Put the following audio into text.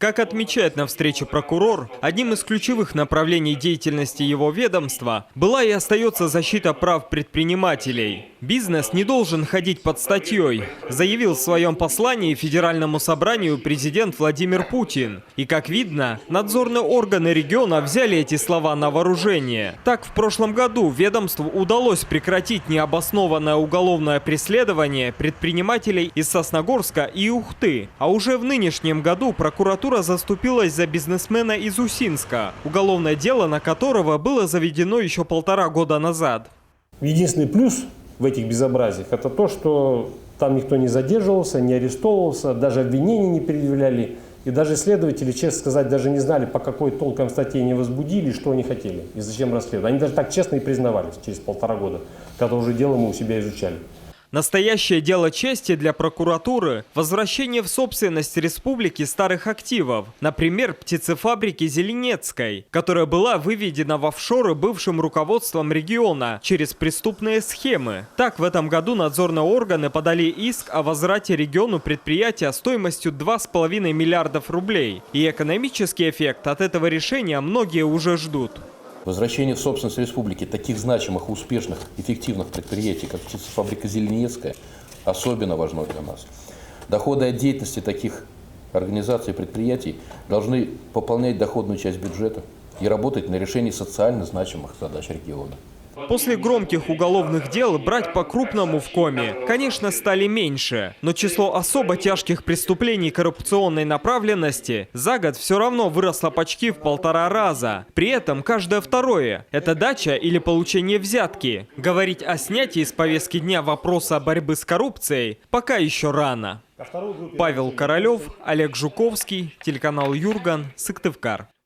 Как отмечает на встрече прокурор, одним из ключевых направлений деятельности его ведомства была и остается защита прав предпринимателей. Бизнес не должен ходить под статьей, заявил в своем послании Федеральному собранию президент Владимир Путин. И, как видно, надзорные органы региона взяли эти слова на вооружение. Так, в прошлом году ведомству удалось прекратить необоснованное уголовное преследование предпринимателей из Сосногорска и Ухты. А уже в нынешнем году прокуратура заступилась за бизнесмена из Усинска, уголовное дело на которого было заведено еще 1,5 года назад. Единственный плюс в этих безобразиях – это то, что там никто не задерживался, не арестовывался, даже обвинений не предъявляли. И даже следователи, честно сказать, даже не знали, по какой толком статье они возбудили, что они хотели и зачем расследовать. Они даже так честно и признавались через 1,5 года, когда уже дело мы у себя изучали. Настоящее дело чести для прокуратуры – возвращение в собственность республики старых активов, например, птицефабрики Зеленецкой, которая была выведена в офшоры бывшим руководством региона через преступные схемы. Так, в этом году надзорные органы подали иск о возврате региону предприятия стоимостью 2,5 миллиардов рублей. И экономический эффект от этого решения многие уже ждут. Возвращение в собственность республики таких значимых, успешных, эффективных предприятий, как птицефабрика Зеленецкая, особенно важно для нас. Доходы от деятельности таких организаций и предприятий должны пополнять доходную часть бюджета и работать на решении социально значимых задач региона. После громких уголовных дел брать по-крупному в коме, конечно, стали меньше. Но число особо тяжких преступлений коррупционной направленности за год все равно выросло почти в 1,5 раза. При этом каждое второе – это дача или получение взятки. Говорить о снятии с повестки дня вопроса борьбы с коррупцией пока еще рано. Павел Королев, Олег Жуковский, телеканал Юрган, Сыктывкар.